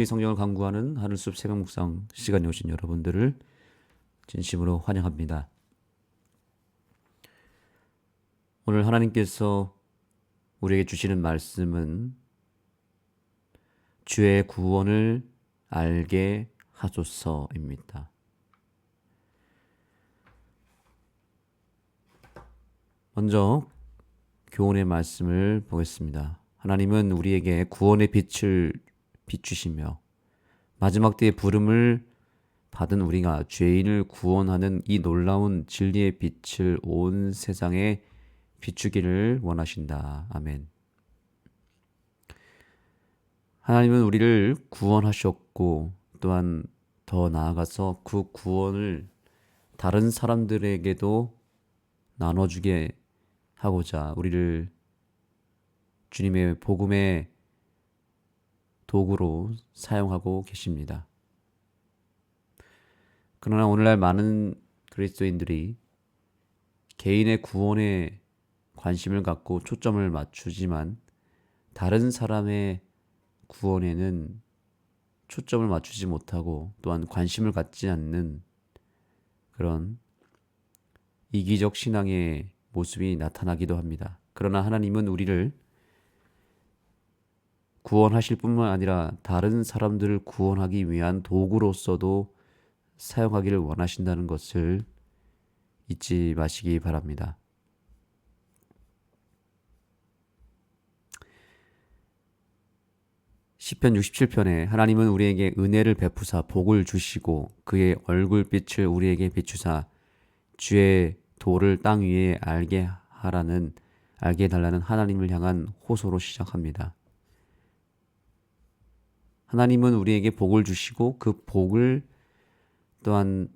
이 성경을 강구하는 하늘숲 새벽 묵상 시간에 오신 여러분들을 진심으로 환영합니다. 오늘 하나님께서 우리에게 주시는 말씀은 주의 구원을 알게 하소서입니다. 먼저 교훈의 말씀을 보겠습니다. 하나님은 우리에게 구원의 빛을 비추시며 마지막 때의 부름을 받은 우리가 죄인을 구원하는 이 놀라운 진리의 빛을 온 세상에 비추기를 원하신다. 아멘. 하나님은 우리를 구원하셨고 또한 더 나아가서 그 구원을 다른 사람들에게도 나눠주게 하고자 우리를 주님의 복음의 도구로 사용하고 계십니다. 그러나 오늘날 많은 그리스도인들이 개인의 구원에 관심을 갖고 초점을 맞추지만 다른 사람의 구원에는 초점을 맞추지 못하고 또한 관심을 갖지 않는 그런 이기적 신앙의 모습이 나타나기도 합니다. 그러나 하나님은 우리를 구원하실 뿐만 아니라 다른 사람들을 구원하기 위한 도구로서도 사용하기를 원하신다는 것을 잊지 마시기 바랍니다. 시편 67편에 하나님은 우리에게 은혜를 베푸사 복을 주시고 그의 얼굴빛을 우리에게 비추사 주의 도를 땅 위에 알게 달라는 하나님을 향한 호소로 시작합니다. 하나님은 우리에게 복을 주시고 그 복을 또한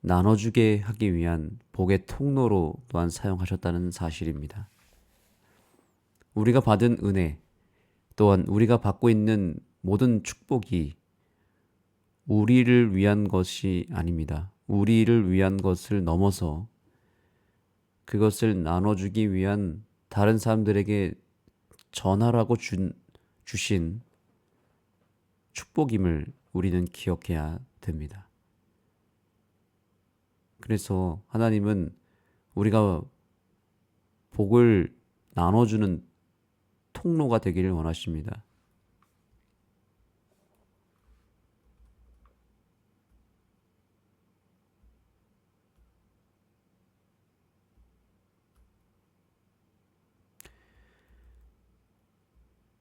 나눠주게 하기 위한 복의 통로로 또한 사용하셨다는 사실입니다. 우리가 받은 은혜 또한 우리가 받고 있는 모든 축복이 우리를 위한 것이 아닙니다. 우리를 위한 것을 넘어서 그것을 나눠주기 위한 다른 사람들에게 전하라고 주신 축복임을 우리는 기억해야 됩니다. 그래서 하나님은 우리가 복을 나눠주는 통로가 되기를 원하십니다.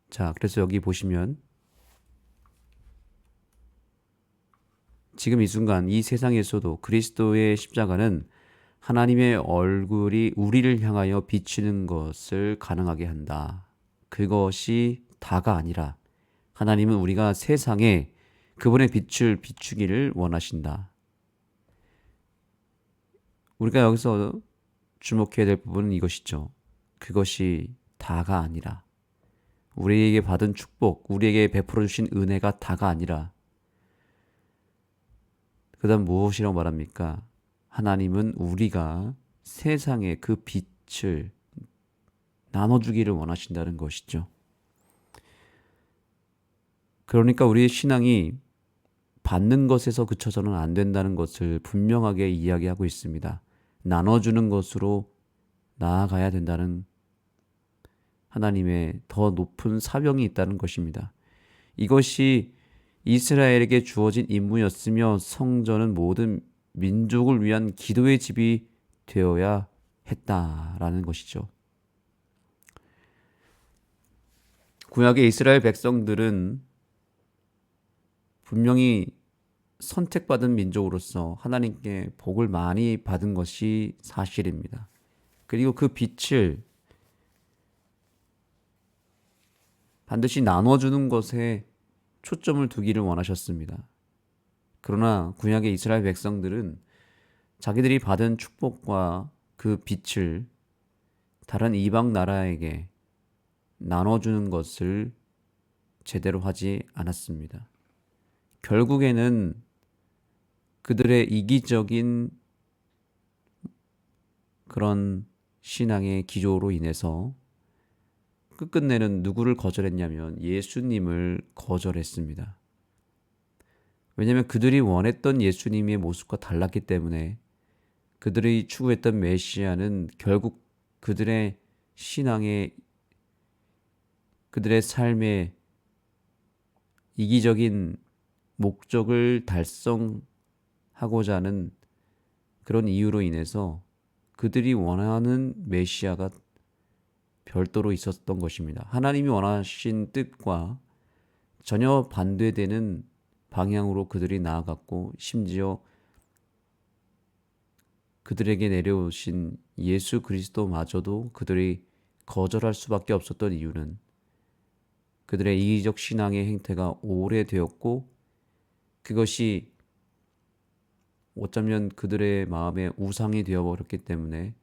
자, 그래서 여기 보시면 지금 이 순간 이 세상에서도 그리스도의 십자가는 하나님의 얼굴이 우리를 향하여 비치는 것을 가능하게 한다. 그것이 다가 아니라 하나님은 우리가 세상에 그분의 빛을 비추기를 원하신다. 우리가 여기서 주목해야 될 부분은 이것이죠. 그것이 다가 아니라 우리에게 받은 축복, 우리에게 베풀어 주신 은혜가 다가 아니라 그 다음 무엇이라고 말합니까? 하나님은 우리가 세상에 그 빛을 나눠주기를 원하신다는 것이죠. 그러니까 우리의 신앙이 받는 것에서 그쳐서는 안 된다는 것을 분명하게 이야기하고 있습니다. 나눠주는 것으로 나아가야 된다는 하나님의 더 높은 사명이 있다는 것입니다. 이것이 이스라엘에게 주어진 임무였으며 성전은 모든 민족을 위한 기도의 집이 되어야 했다라는 것이죠. 구약의 이스라엘 백성들은 분명히 선택받은 민족으로서 하나님께 복을 많이 받은 것이 사실입니다. 그리고 그 빛을 반드시 나눠주는 것에 초점을 두기를 원하셨습니다. 그러나 구약의 이스라엘 백성들은 자기들이 받은 축복과 그 빛을 다른 이방 나라에게 나눠주는 것을 제대로 하지 않았습니다. 결국에는 그들의 이기적인 그런 신앙의 기조로 인해서 끝끝내는 누구를 거절했냐면 예수님을 거절했습니다. 왜냐하면 그들이 원했던 예수님의 모습과 달랐기 때문에 그들이 추구했던 메시아는 결국 그들의 신앙의 그들의 삶의 이기적인 목적을 달성하고자 하는 그런 이유로 인해서 그들이 원하는 메시아가 별도로 있었던 것입니다. 하나님이 원하신 뜻과 전혀 반대되는 방향으로 그들이 나아갔고, 심지어 그들에게 내려오신 예수 그리스도마저도 그들이 거절할 수밖에 없었던 이유는 그들의 이기적 신앙의 행태가 오래되었고, 그것이 어쩌면 그들의 마음에 우상이 되어버렸기 때문에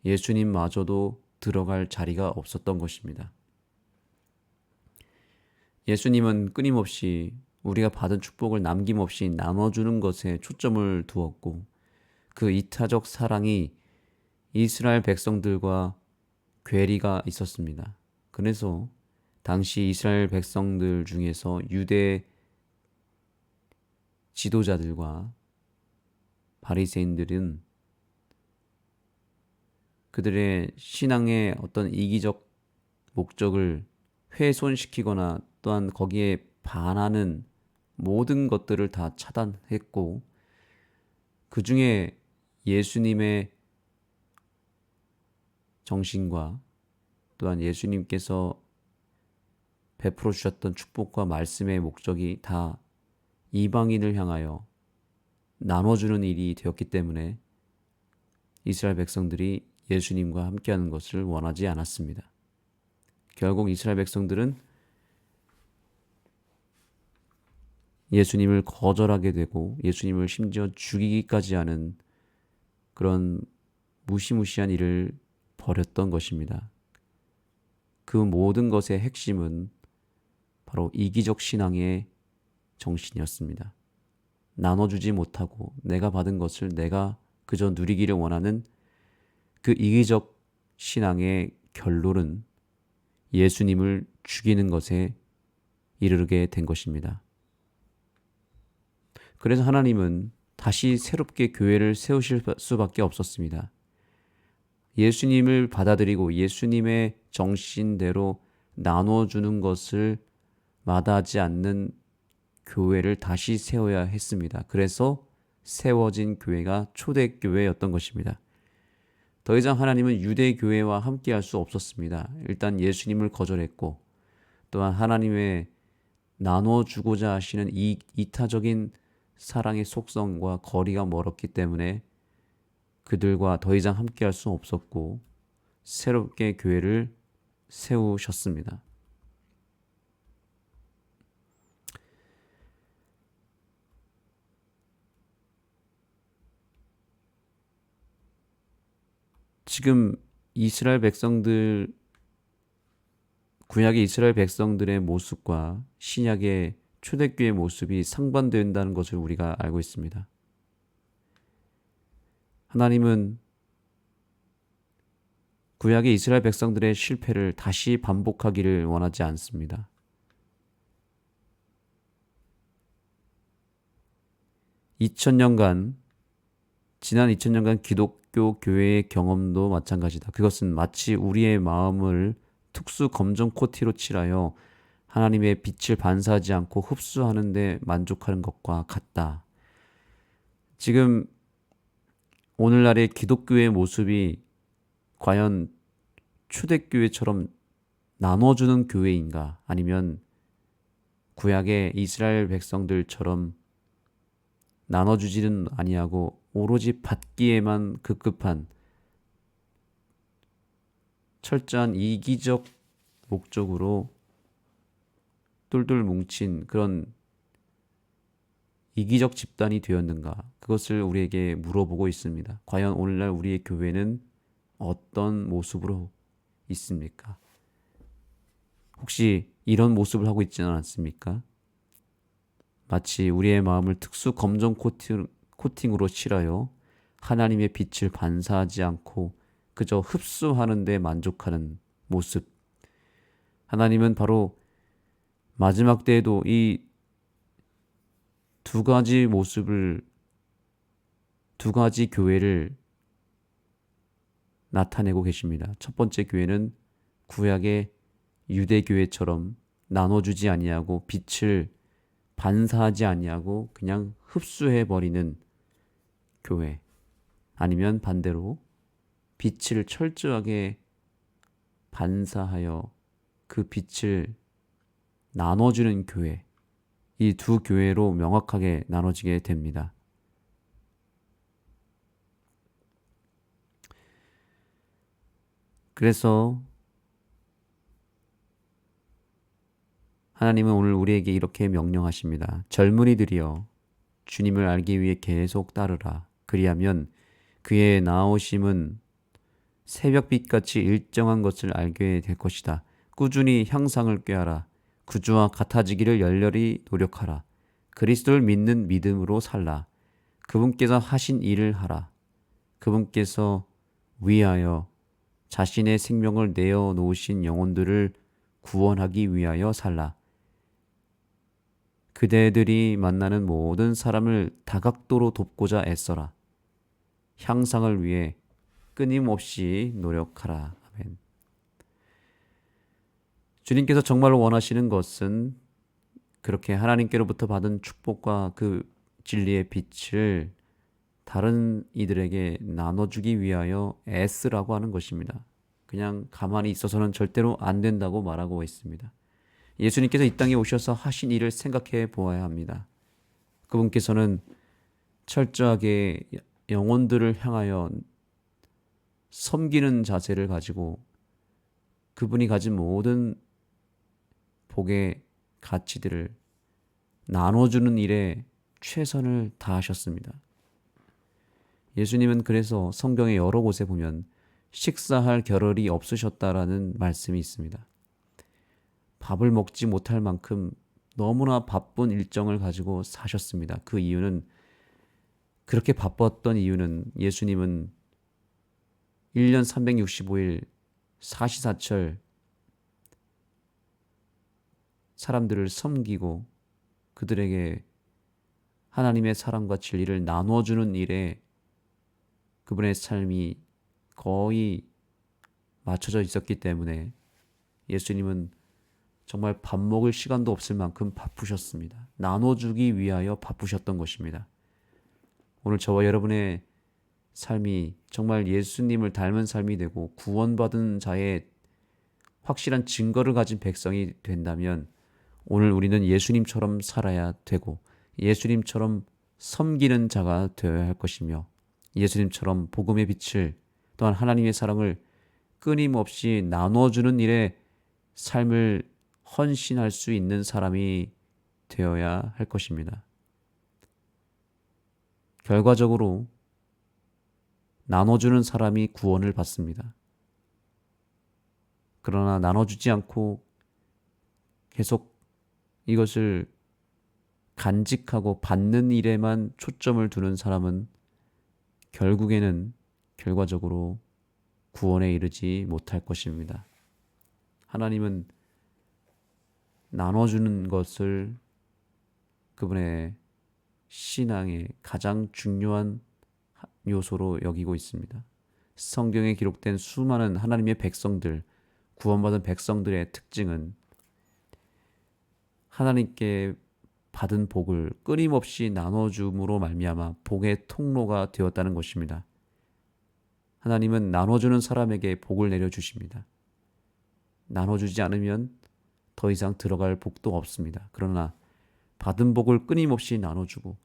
예수님마저도 들어갈 자리가 없었던 것입니다. 예수님은 끊임없이 우리가 받은 축복을 남김없이 나눠주는 것에 초점을 두었고, 그 이타적 사랑이 이스라엘 백성들과 괴리가 있었습니다. 그래서 당시 이스라엘 백성들 중에서 유대 지도자들과 바리새인들은 그들의 신앙의 어떤 이기적 목적을 훼손시키거나 또한 거기에 반하는 모든 것들을 다 차단했고, 그 중에 예수님의 정신과 또한 예수님께서 베풀어 주셨던 축복과 말씀의 목적이 다 이방인을 향하여 나눠주는 일이 되었기 때문에 이스라엘 백성들이 예수님과 함께하는 것을 원하지 않았습니다. 결국 이스라엘 백성들은 예수님을 거절하게 되고 예수님을 심지어 죽이기까지 하는 그런 무시무시한 일을 벌였던 것입니다. 그 모든 것의 핵심은 바로 이기적 신앙의 정신이었습니다. 나눠주지 못하고 내가 받은 것을 내가 그저 누리기를 원하는 그 이기적 신앙의 결론은 예수님을 죽이는 것에 이르게 된 것입니다. 그래서 하나님은 다시 새롭게 교회를 세우실 수밖에 없었습니다. 예수님을 받아들이고 예수님의 정신대로 나눠주는 것을 마다하지 않는 교회를 다시 세워야 했습니다. 그래서 세워진 교회가 초대교회였던 것입니다. 더 이상 하나님은 유대교회와 함께할 수 없었습니다. 일단 예수님을 거절했고, 또한 하나님의 나눠주고자 하시는 이 이타적인 사랑의 속성과 거리가 멀었기 때문에 그들과 더 이상 함께할 수 없었고, 새롭게 교회를 세우셨습니다. 지금 이스라엘 백성들, 구약의 이스라엘 백성들의 모습과 신약의 초대교회의 모습이 상반된다는 것을 우리가 알고 있습니다. 하나님은 구약의 이스라엘 백성들의 실패를 다시 반복하기를 원하지 않습니다. 지난 2000년간 기독교 교회의 경험도 마찬가지다. 그것은 마치 우리의 마음을 특수 검정 코티로 칠하여 하나님의 빛을 반사하지 않고 흡수하는 데 만족하는 것과 같다. 지금 오늘날의 기독교의 모습이 과연 초대교회처럼 나눠주는 교회인가? 아니면 구약의 이스라엘 백성들처럼 나눠주지는 아니하고 오로지 받기에만 급급한 철저한 이기적 목적으로 똘똘 뭉친 그런 이기적 집단이 되었는가? 그것을 우리에게 물어보고 있습니다. 과연 오늘날 우리의 교회는 어떤 모습으로 있습니까? 혹시 이런 모습을 하고 있지는 않습니까? 마치 우리의 마음을 특수 검정 코팅으로 칠하여 하나님의 빛을 반사하지 않고 그저 흡수하는 데 만족하는 모습. 하나님은 바로 마지막 때에도 이 두 가지 모습을, 두 가지 교회를 나타내고 계십니다. 첫 번째 교회는 구약의 유대교회처럼 나눠주지 아니하고 빛을 반사하지 아니하고 그냥 흡수해버리는 교회. 아니면 반대로 빛을 철저하게 반사하여 그 빛을 나눠주는 교회. 이 두 교회로 명확하게 나눠지게 됩니다. 그래서 하나님은 오늘 우리에게 이렇게 명령하십니다. 젊은이들이여 주님을 알기 위해 계속 따르라. 그리하면 그의 나오심은 새벽빛같이 일정한 것을 알게 될 것이다. 꾸준히 향상을 꾀하라. 구주와 같아지기를 열렬히 노력하라. 그리스도를 믿는 믿음으로 살라. 그분께서 하신 일을 하라. 그분께서 위하여 자신의 생명을 내어 놓으신 영혼들을 구원하기 위하여 살라. 그대들이 만나는 모든 사람을 다각도로 돕고자 애써라. 향상을 위해 끊임없이 노력하라. 아멘. 주님께서 정말로 원하시는 것은 그렇게 하나님께로부터 받은 축복과 그 진리의 빛을 다른 이들에게 나눠주기 위하여 애쓰라고 하는 것입니다. 그냥 가만히 있어서는 절대로 안 된다고 말하고 있습니다. 예수님께서 이 땅에 오셔서 하신 일을 생각해 보아야 합니다. 그분께서는 철저하게 영혼들을 향하여 섬기는 자세를 가지고 그분이 가진 모든 복의 가치들을 나눠주는 일에 최선을 다하셨습니다. 예수님은 그래서 성경의 여러 곳에 보면 식사할 겨를이 없으셨다라는 말씀이 있습니다. 밥을 먹지 못할 만큼 너무나 바쁜 일정을 가지고 사셨습니다. 그 이유는, 그렇게 바빴던 이유는 예수님은 1년 365일 사시사철 사람들을 섬기고 그들에게 하나님의 사랑과 진리를 나눠주는 일에 그분의 삶이 거의 맞춰져 있었기 때문에 예수님은 정말 밥 먹을 시간도 없을 만큼 바쁘셨습니다. 나눠주기 위하여 바쁘셨던 것입니다. 오늘 저와 여러분의 삶이 정말 예수님을 닮은 삶이 되고 구원받은 자의 확실한 증거를 가진 백성이 된다면 오늘 우리는 예수님처럼 살아야 되고 예수님처럼 섬기는 자가 되어야 할 것이며 예수님처럼 복음의 빛을 또한 하나님의 사랑을 끊임없이 나눠주는 일에 삶을 헌신할 수 있는 사람이 되어야 할 것입니다. 결과적으로 나눠주는 사람이 구원을 받습니다. 그러나 나눠주지 않고 계속 이것을 간직하고 받는 일에만 초점을 두는 사람은 결과적으로 구원에 이르지 못할 것입니다. 하나님은 나눠주는 것을 그분의 신앙의 가장 중요한 요소로 여기고 있습니다. 성경에 기록된 수많은 하나님의 백성들, 구원받은 백성들의 특징은 하나님께 받은 복을 끊임없이 나눠줌으로 말미암아 복의 통로가 되었다는 것입니다. 하나님은 나눠주는 사람에게 복을 내려주십니다. 나눠주지 않으면 더 이상 들어갈 복도 없습니다. 그러나 받은 복을 끊임없이 나눠주고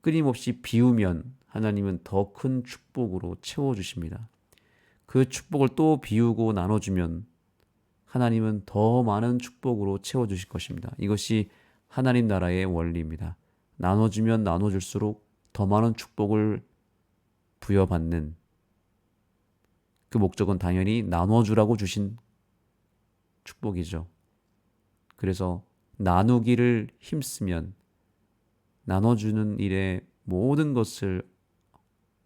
끊임없이 비우면 하나님은 더 큰 축복으로 채워주십니다. 그 축복을 또 비우고 나눠주면 하나님은 더 많은 축복으로 채워주실 것입니다. 이것이 하나님 나라의 원리입니다. 나눠주면 나눠줄수록 더 많은 축복을 부여받는 그 목적은 당연히 나눠주라고 주신 축복이죠. 그래서 나누기를 힘쓰면 나눠주는 일에 모든 것을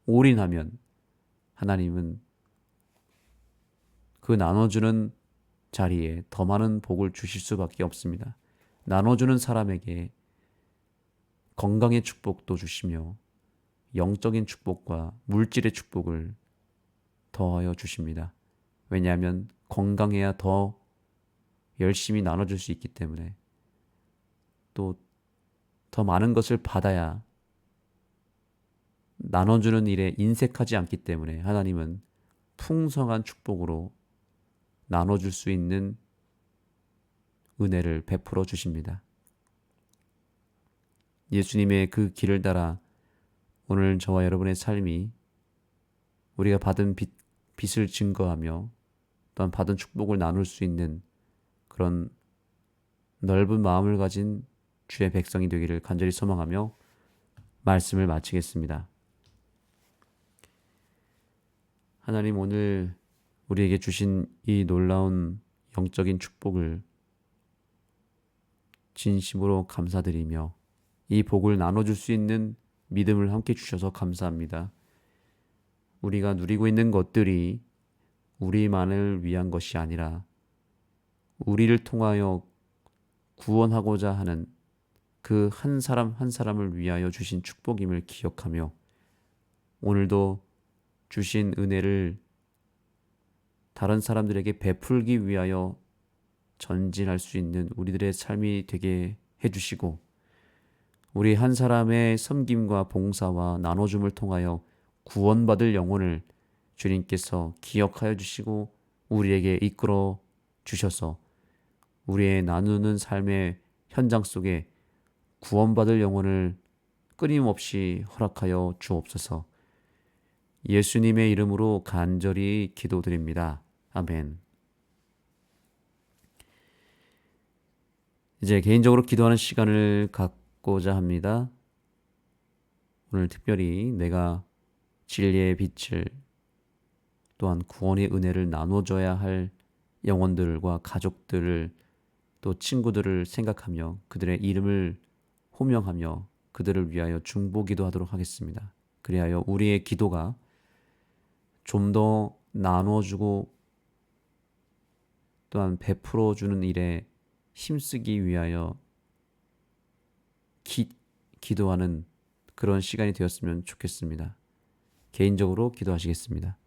올인하면 하나님은 그 나눠주는 자리에 더 많은 복을 주실 수밖에 없습니다. 나눠주는 사람에게 건강의 축복도 주시며 영적인 축복과 물질의 축복을 더하여 주십니다. 왜냐하면 건강해야 더 열심히 나눠줄 수 있기 때문에, 또 더 많은 것을 받아야 나눠주는 일에 인색하지 않기 때문에 하나님은 풍성한 축복으로 나눠줄 수 있는 은혜를 베풀어 주십니다. 예수님의 그 길을 따라 오늘 저와 여러분의 삶이 우리가 받은 빚을 증거하며 또한 받은 축복을 나눌 수 있는 그런 넓은 마음을 가진 주의 백성이 되기를 간절히 소망하며 말씀을 마치겠습니다. 하나님, 오늘 우리에게 주신 이 놀라운 영적인 축복을 진심으로 감사드리며 이 복을 나눠줄 수 있는 믿음을 함께 주셔서 감사합니다. 우리가 누리고 있는 것들이 우리만을 위한 것이 아니라 우리를 통하여 구원하고자 하는 그 한 사람 한 사람을 위하여 주신 축복임을 기억하며 오늘도 주신 은혜를 다른 사람들에게 베풀기 위하여 전진할 수 있는 우리들의 삶이 되게 해주시고, 우리 한 사람의 섬김과 봉사와 나눠줌을 통하여 구원받을 영혼을 주님께서 기억하여 주시고 우리에게 이끌어 주셔서 우리의 나누는 삶의 현장 속에 구원받을 영혼을 끊임없이 허락하여 주옵소서. 예수님의 이름으로 간절히 기도드립니다. 아멘. 이제 개인적으로 기도하는 시간을 갖고자 합니다. 오늘 특별히 내가 진리의 빛을 또한 구원의 은혜를 나눠줘야 할 영혼들과 가족들을 또 친구들을 생각하며 그들의 이름을 호명하며 그들을 위하여 중보기도 하도록 하겠습니다. 그리하여 우리의 기도가 좀 더 나눠주고 또한 베풀어주는 일에 힘쓰기 위하여 기도하는 그런 시간이 되었으면 좋겠습니다. 개인적으로 기도하시겠습니다.